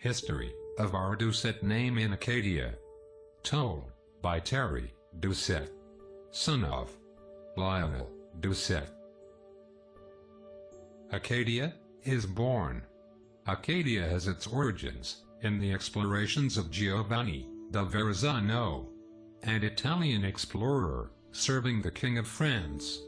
History of our Doucet name in Acadia. Told by Terry Doucet, son of Lionel Doucet. Acadia is born. Acadia has its origins in the explorations of Giovanni da Verrazzano, an Italian explorer serving the King of France.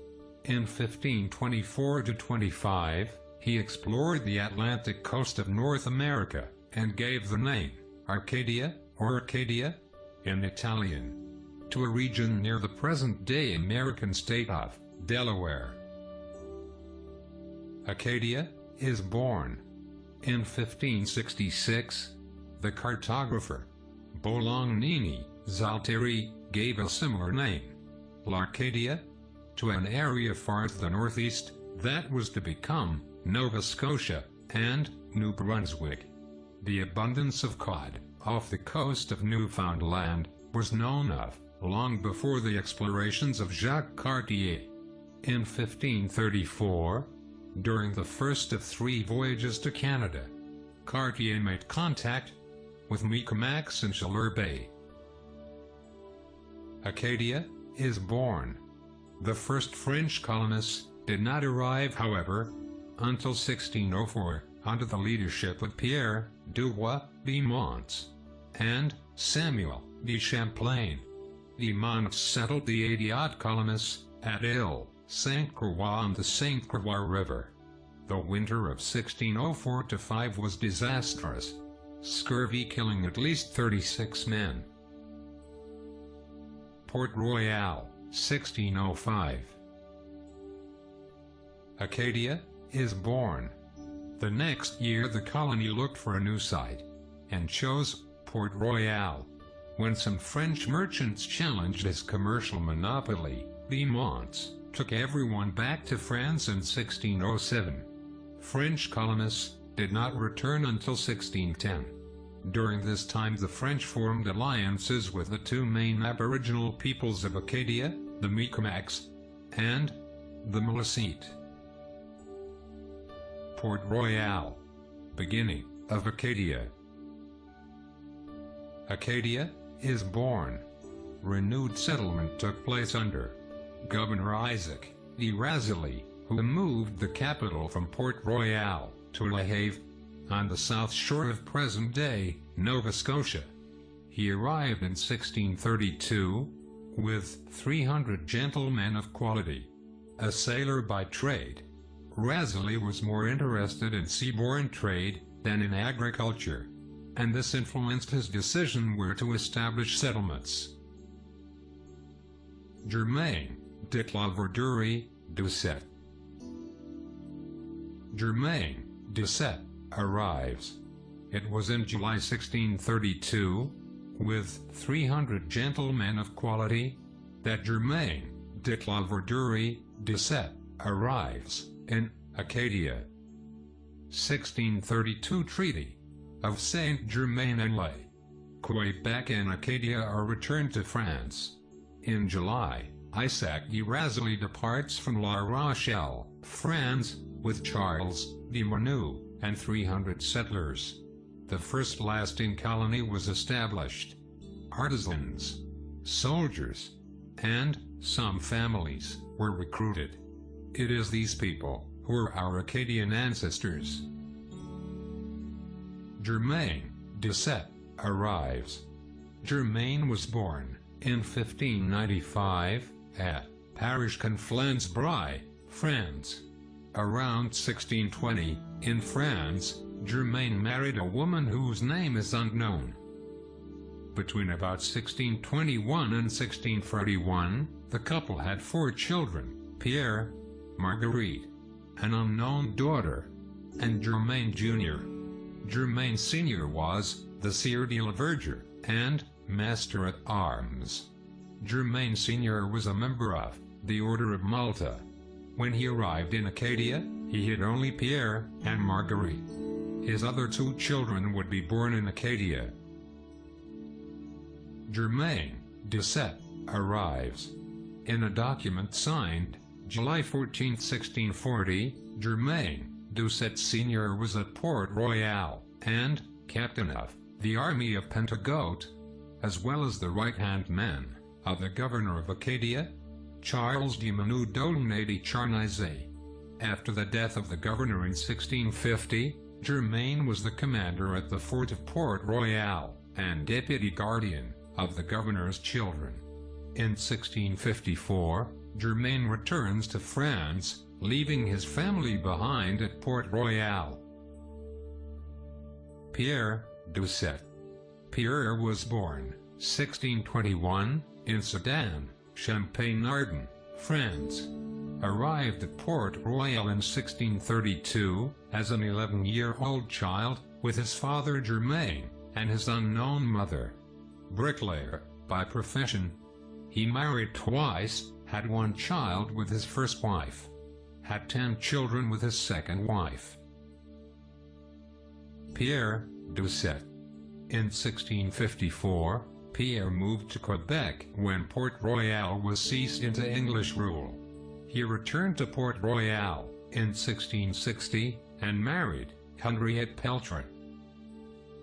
In 1524–25, he explored the Atlantic coast of North America and gave the name Arcadia, or Acadia, in Italian, to a region near the present-day American state of Delaware. Acadia is born. In 1566, the cartographer Bolognini Zalteri gave a similar name, l'Arcadia, to an area far to the northeast that was to become Nova Scotia and New Brunswick. The abundance of cod off the coast of Newfoundland was known of long before the explorations of Jacques Cartier. In 1534, during the first of 3 voyages to Canada, Cartier made contact with Mi'kmaq in Chaleur Bay. Acadia is born. The first French colonists did not arrive, however, until 1604, under the leadership of Pierre Dubois de Monts and Samuel de Champlain. The Monts settled the 80-odd colonists at Ile Sainte-Croix on the St. Croix River. The winter of 1604–5 was disastrous, scurvy killing at least 36 men. Port Royal, 1605. Acadia is born. The next year the colony looked for a new site, and chose Port Royal, when some French merchants challenged his commercial monopoly. The Monts took everyone back to France in 1607. French colonists did not return until 1610. During this time the French formed alliances with the 2 main aboriginal peoples of Acadia, the Mi'kmaq and the Malecite. Port Royal, beginning of Acadia. Acadia is born. Renewed settlement took place under Governor Isaac de Razilly, who moved the capital from Port Royal to Le Havre, on the south shore of present-day Nova Scotia. He arrived in 1632, with 300 gentlemen of quality. A sailor by trade, Razilly was more interested in seaborne trade than in agriculture, and this influenced his decision where to establish settlements. Germain de la Verdure Doucet. Germain Doucet arrives. It was in July 1632, with 300 gentlemen of quality, that Germain de la Verdure Doucet arrives in Acadia. 1632 Treaty of Saint-Germain-en-Laye. Quebec and Acadia are returned to France. In July, Isaac de Razilly departs from La Rochelle, France, with Charles de Menou and 300 settlers. The first lasting colony was established. Artisans, soldiers, and some families were recruited. It is these people who are our Acadian ancestors. Germain Doucet arrives. Germain was born in 1595 at Parish Conflans-Bry, France. Around 1620, in France, Germain married a woman whose name is unknown. Between about 1621 and 1641, the couple had 4 children: Pierre, Marguerite, an unknown daughter, and Germain Jr. Germain Sr. was the Sieur de la Verger and Master at Arms. Germain Sr. was a member of the Order of Malta. When he arrived in Acadia, he had only Pierre and Marguerite. His other 2 children would be born in Acadia. Germain Doucet arrives. In a document signed July 14, 1640, Germain Doucet Sr. was at Port Royal, and captain of the army of Pentagoet, as well as the right-hand man of the governor of Acadia, Charles de Manu Doucet de Charnizet. After the death of the governor in 1650, Germain was the commander at the fort of Port Royal, and deputy guardian of the governor's children. In 1654, Germain returns to France, leaving his family behind at Port Royal. Pierre Doucet. Pierre was born 1621 in Sedan, Champagne-Ardenne, France. Arrived at Port Royal in 1632 as an 11-year-old child with his father Germain and his unknown mother. Bricklayer by profession. He married twice, had one child with his first wife, had 10 children with his second wife. Pierre Doucet. In 1654, Pierre moved to Quebec when Port Royal was seized into English rule. He returned to Port Royal in 1660 and married Henriette Peltrin.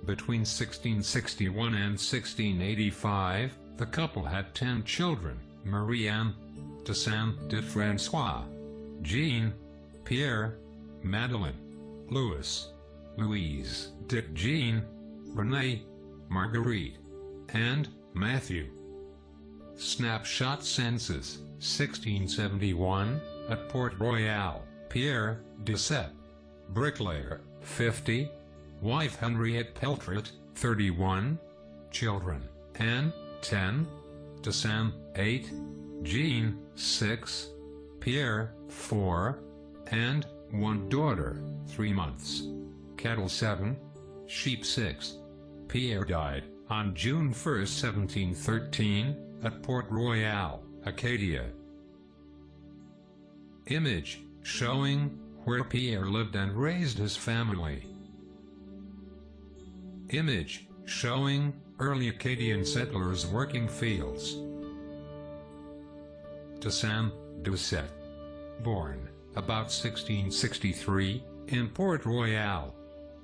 Between 1661 and 1685, the couple had 10 children: Marie-Anne, Toussaint de François, Jean, Pierre, Madeleine, Louis, Louise, Dick, Jean, Renee, Marguerite, and Matthew. Snapshot census 1671 at Port Royal. Pierre Doucet, bricklayer, 50, wife Henriette Peltrin, 31, children: Anne, 10, Toussaint, 8, Jean, 6, Pierre, 4, and 1 daughter, 3 months. Cattle 7, sheep 6. Pierre died on June 1, 1713, at Port Royal, Acadia. Image showing where Pierre lived and raised his family. Image showing early Acadian settlers working fields. Toussaint Doucet. Born about 1663 in Port Royal.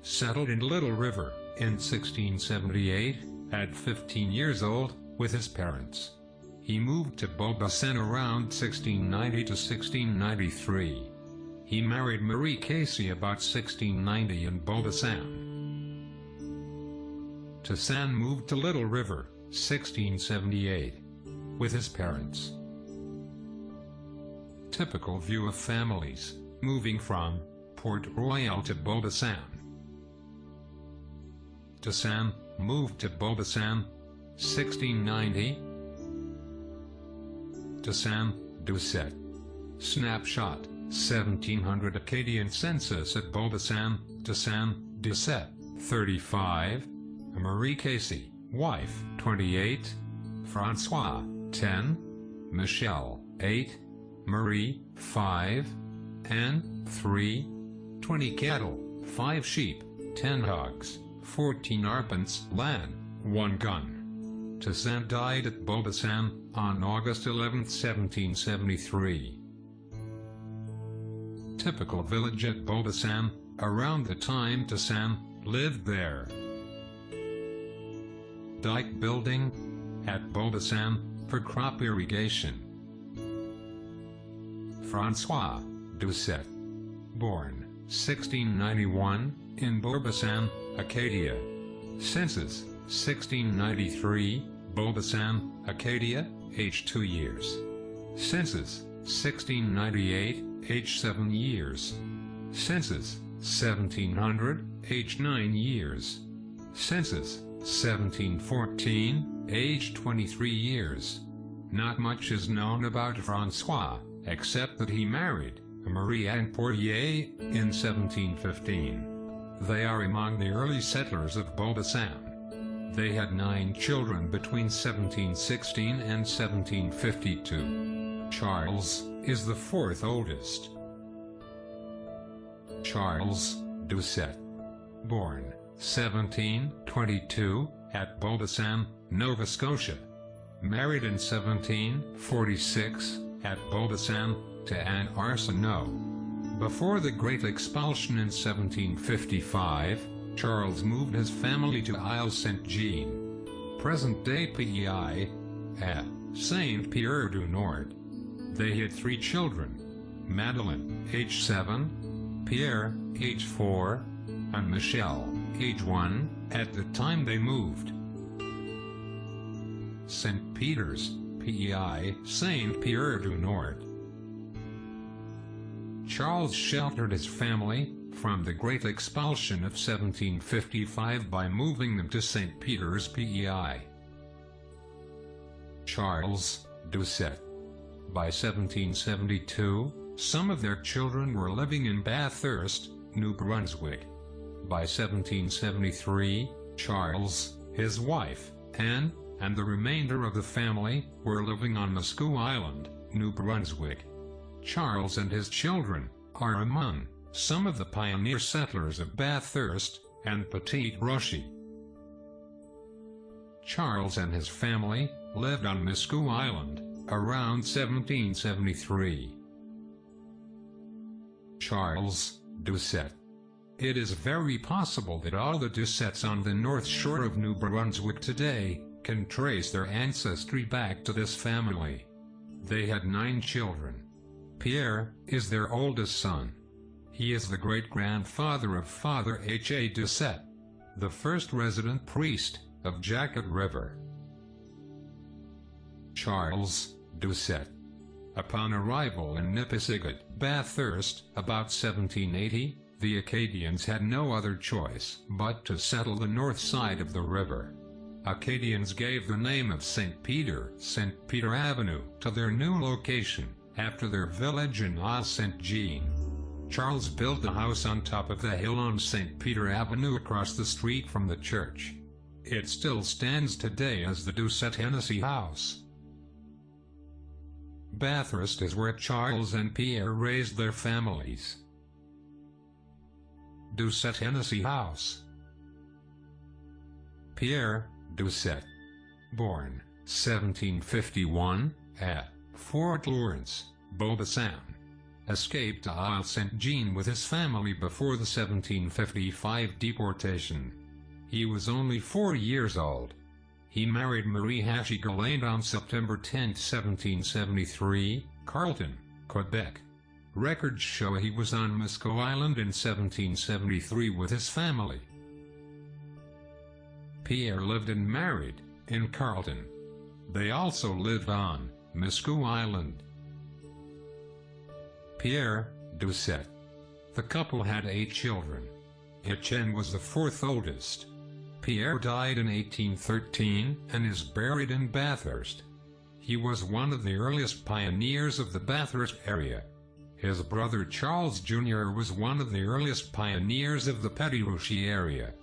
Settled in Little River in 1678, at 15 years old, with his parents. He moved to Beaubassin around 1690 to 1693. He married Marie Casey about 1690 in Beaubassin. Toussaint moved to Little River, 1678, with his parents. Typical view of families moving from Port Royal to Beaubassin. Toussaint moved to Beaubassin, 1690. Toussaint Doucet. Snapshot 1700 Acadian census at Beaubassin. Toussaint Doucet, 35. Marie Casey, wife, 28. François, 10. Michel, 8. Marie, 5. Anne, 3. 20 cattle, 5 sheep, 10 hogs, 14 arpents land, 1 gun. Toussaint died at Beaubassin on August 11, 1773. Typical village at Beaubassin, around the time Toussaint lived there. Dike building at Beaubassin for crop irrigation. François Doucet. Born 1691 in Beaubassin, Acadia. Census 1693, Beaubassin, Acadia, age 2 years. Census 1698, age 7 years. Census 1700, age 9 years. Census 1714, age 23 years. Not much is known about François, except that he married Marie-Anne Poirier in 1715. They are among the early settlers of Beaubassin. They had 9 children between 1716 and 1752. Charles is the 4th oldest. Charles Doucet. Born 1722 at Beaubassin, Nova Scotia. Married in 1746 at Beaubassin to Anne Arsenault. Before the Great Expulsion in 1755, Charles moved his family to Isle Saint-Jean, present-day PEI, at Saint-Pierre-du-Nord. They had 3 children: Madeleine, age 7, Pierre, age 4, and Michel, age 1, at the time they moved. St. Peter's, PEI, Saint-Pierre-du-Nord. Charles sheltered his family from the Great Expulsion of 1755 by moving them to St. Peter's, PEI. Charles, Doucet. By 1772, some of their children were living in Bathurst, New Brunswick. By 1773, Charles, his wife, Anne, and the remainder of the family were living on Muscou Island, New Brunswick. Charles and his children are among some of the pioneer settlers of Bathurst and Petite Roche. Charles and his family lived on Muscou Island around 1773. Charles, Doucet. It is very possible that all the Doucets on the north shore of New Brunswick today can trace their ancestry back to this family. They had 9 children. Pierre is their oldest son. He is the great-grandfather of Father H.A. Doucet, the first resident priest of Jacket River. Charles, Doucet. Upon arrival in Nipisiguit, Bathurst, about 1780, the Acadians had no other choice but to settle the north side of the river. Acadians gave the name of St. Peter Avenue to their new location after their village in Isle Saint-Jean. Charles built a house on top of the hill on St. Peter Avenue across the street from the church. It still stands today as the Doucet Hennessy House. Bathurst is where Charles and Pierre raised their families. Doucet Hennessy House. Pierre Doucet, born 1751 at Fort Lawrence, Beaubassin, escaped to Isle Saint-Jean with his family before the 1755 deportation. He was only 4 years old. He married Marie Hachigalane on September 10, 1773, Carleton, Quebec. Records show he was on Muscou Island in 1773 with his family. Pierre lived and married in Carleton. They also lived on Muscou Island. Pierre Doucet. The couple had 8 children. Etienne was the 4th oldest. Pierre died in 1813 and is buried in Bathurst. He was one of the earliest pioneers of the Bathurst area. His brother Charles Jr. was one of the earliest pioneers of the Petite Roche area.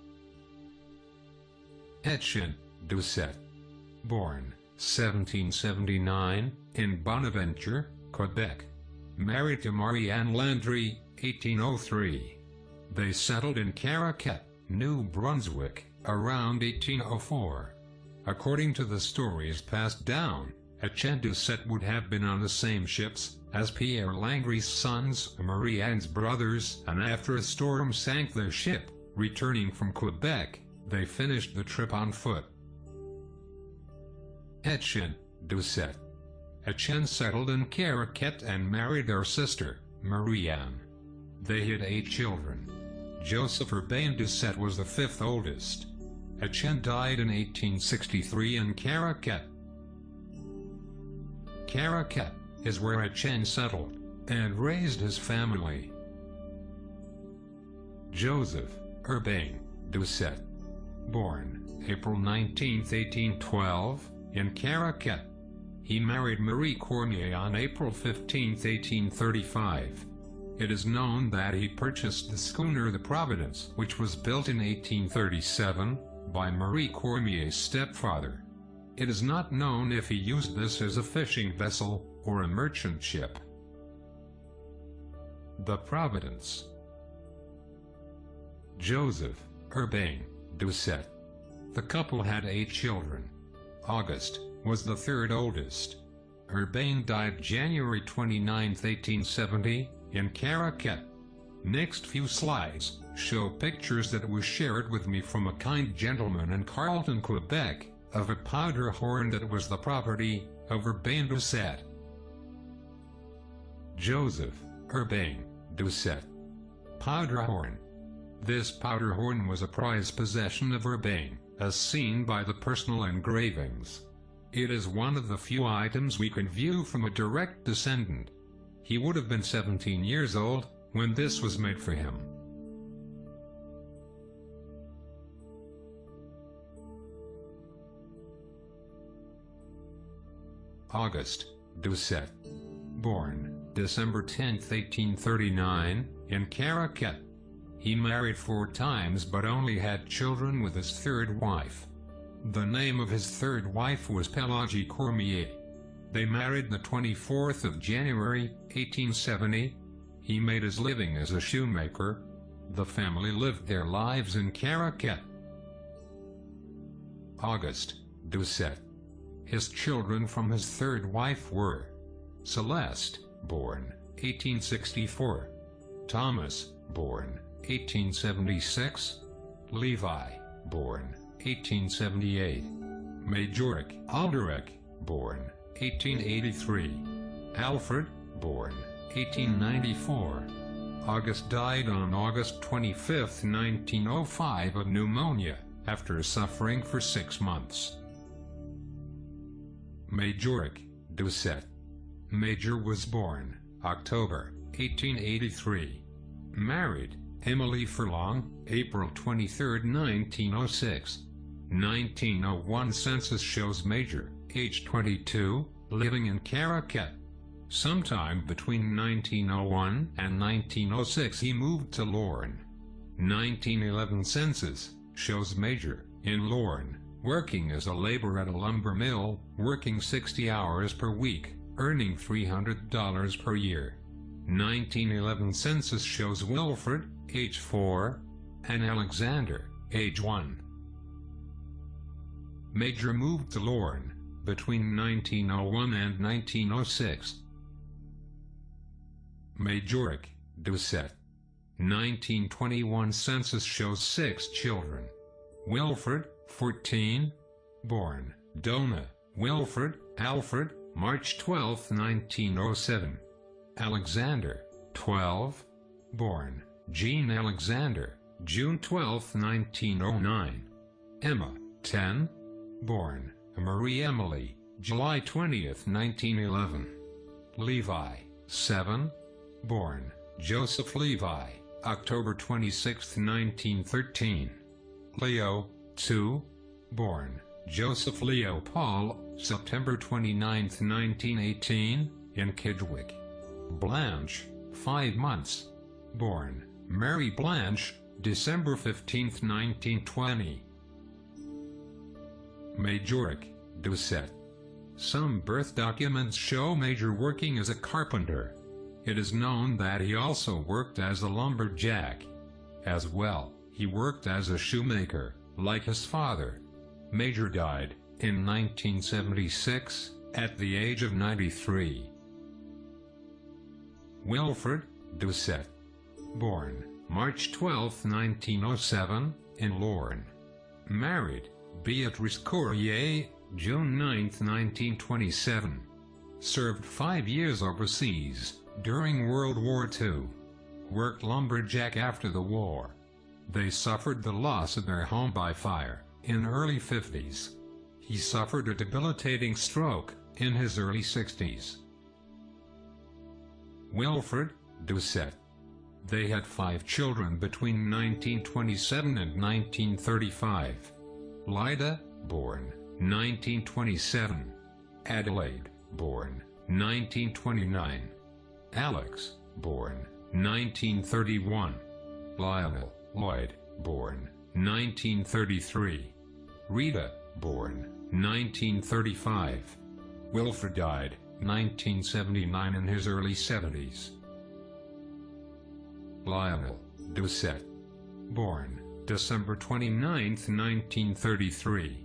Etienne Doucet, born 1779 in Bonaventure, Quebec, married to Marie-Anne Landry, 1803. They settled in Caracat, New Brunswick, around 1804. According to the stories passed down, Etienne Doucet would have been on the same ships as Pierre Landry's sons, Marie-Anne's brothers, and after a storm sank their ship, returning from Quebec, they finished the trip on foot. Etienne Doucet. Etienne settled in Caracat and married their sister, Marie-Anne. They had 8 children. Joseph Urbain Doucet was the 5th oldest. Etienne died in 1863 in Caracat. Caracat is where Etienne settled and raised his family. Joseph Urbain Doucet, born April 19, 1812, in Caracat. He married Marie Cormier on April 15, 1835. It is known that he purchased the schooner the Providence, which was built in 1837 by Marie Cormier's stepfather. It is not known if he used this as a fishing vessel or a merchant ship. The Providence. Joseph Urbain Doucet. The couple had 8 children. Auguste was the 3rd oldest. Urbain died January 29, 1870, in Caracat. Next few slides show pictures that were shared with me from a kind gentleman in Carleton, Quebec, of a powder horn that was the property of Urbain Doucet. Joseph Urbain Doucet. Powder horn. This powder horn was a prized possession of Urbain, as seen by the personal engravings. It is one of the few items we can view from a direct descendant. He would have been 17 years old when this was made for him. Auguste Doucet. Born December 10, 1839, in Caracat. He married 4 times but only had children with his third wife. The name of his third wife was Pelagie Cormier. They married the 24th of January, 1870. He made his living as a shoemaker. The family lived their lives in Caracat. Auguste Doucet. His children from his third wife were Celeste, born 1864, Thomas, born 1876, Levi, born 1878, Majoric Alderic, born 1883, Alfred, born 1894. Auguste died on August 25, 1905 of pneumonia, after suffering for 6 months. Majoric Doucet. Major was born October 1883. Married Emily Furlong, April 23, 1906. 1901 census shows Major, age 22, living in Caracat. Sometime between 1901 and 1906 he moved to Lorne. 1911 census shows Major in Lorne, working as a laborer at a lumber mill, working 60 hours per week, earning $300 per year. 1911 census shows Wilfred, age 4, and Alexander, age 1. Major moved to Lorne between 1901 and 1906. Majoric Doucet. 1921 census shows 6 children. Wilfred, 14, born Donna Wilfred Alfred, March 12, 1907. Alexander, 12, born Jean Alexander, June 12, 1909. Emma, 10, born Marie Emily, July 20, 1911. Levi, 7, born Joseph Levi, October 26, 1913. Leo, 2, born Joseph Leo Paul, September 29, 1918, in Kidgwick. Blanche, 5 months, born Mary Blanche, December 15, 1920. Majoric Doucet. Some birth documents show Major working as a carpenter. It is known that he also worked as a lumberjack. As well, he worked as a shoemaker, like his father. Major died in 1976, at the age of 93. Wilfred Doucet. Born March 12, 1907, in Lorne. Married Beatrice Courrier, June 9, 1927. Served 5 years overseas during World War II. Worked lumberjack after the war. They suffered the loss of their home by fire in early 50s. He suffered a debilitating stroke in his early 60s. Wilfred Doucet. They had 5 children between 1927 and 1935. Lida, born 1927. Adelaide, born 1929. Alex, born 1931. Lionel Lloyd, born 1933. Rita, born 1935. Wilfred died 1979 in his early 70s. Lionel Doucet. Born December 29, 1933.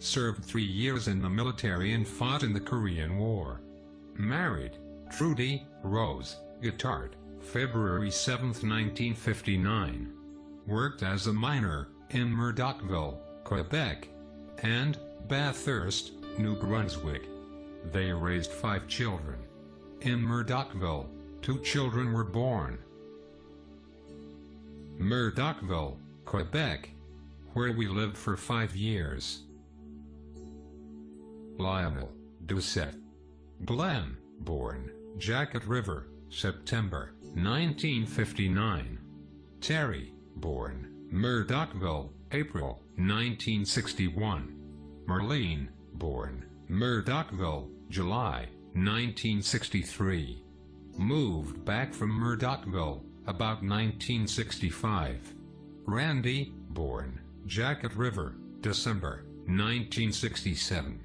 Served 3 years in the military and fought in the Korean War. Married Trudy Rose Guittard, February 7, 1959. Worked as a miner in Murdochville, Quebec, and Bathurst, New Brunswick. They raised 5 children. In Murdochville, 2 children were born. Murdochville, Quebec, where we lived for 5 years. Lionel Doucet. Glenn, born Jacket River, September 1959. Terry, born Murdochville, April 1961. Marlene, born Murdochville, July 1963. Moved back from Murdochville about 1965. Randy, born Jacket River, December 1967.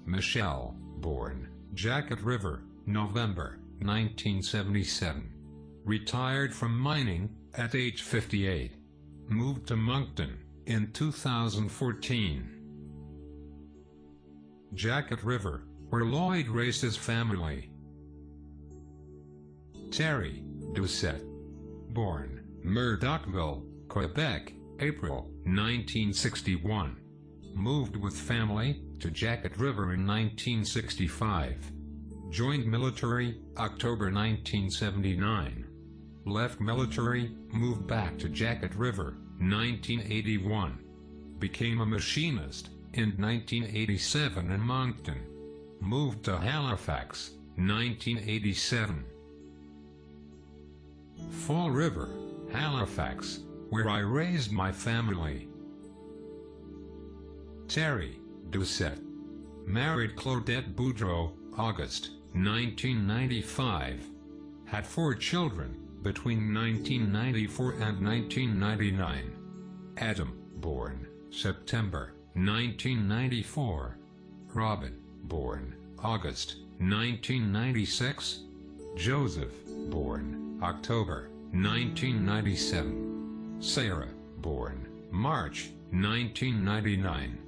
Michelle, born Jacket River, November 1977. Retired from mining at age 58. Moved to Moncton in 2014. Jacket River, where Lloyd raised his family. Terry Doucet. Born Murdochville, Quebec, April 1961. Moved with family to Jacket River in 1965. Joined military, October 1979. Left military, moved back to Jacket River, 1981. Became a machinist in 1987 in Moncton. Moved to Halifax, 1987. Fall River, Halifax, where I raised my family. Terry Doucet. Married Claudette Boudreau, August 1995. Had 4 children between 1994 and 1999. Adam, born September 1994. Robin, born August 1996. Joseph, born October 1997. Sarah, born March 1999.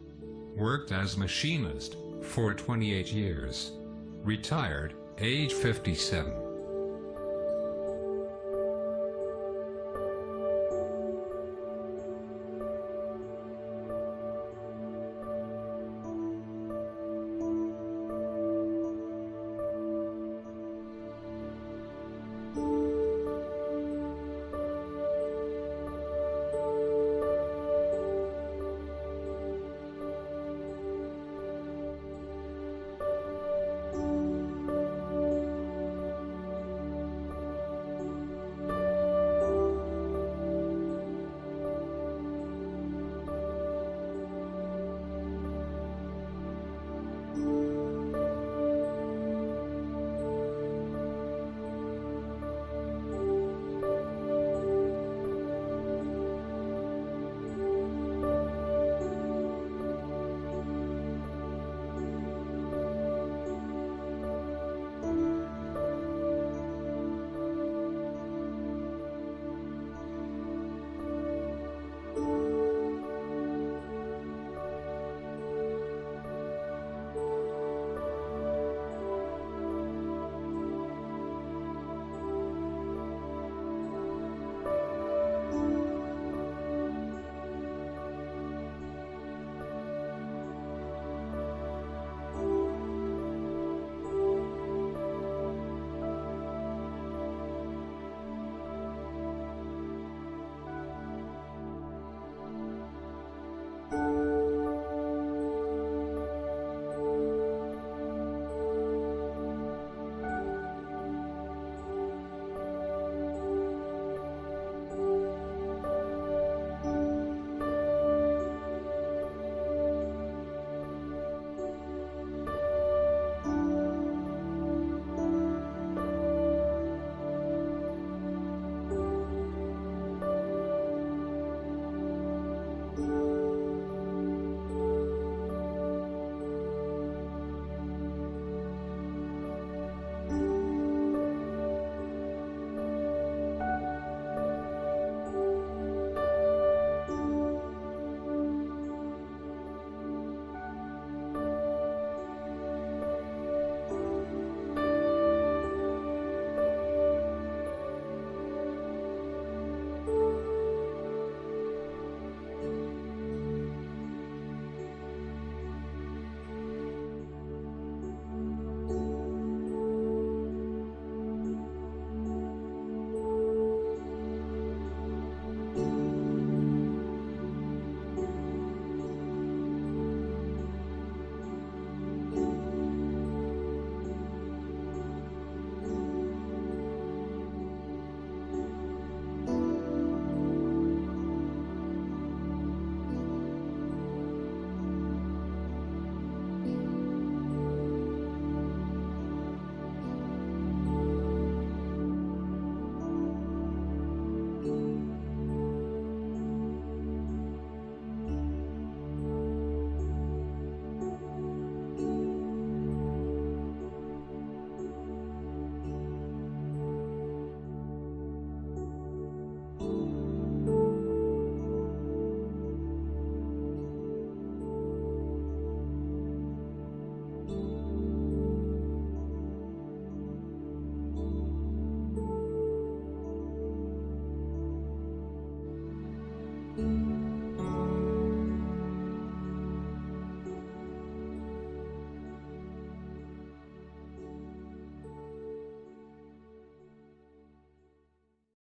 Worked as machinist for 28 years. Retired, age 57.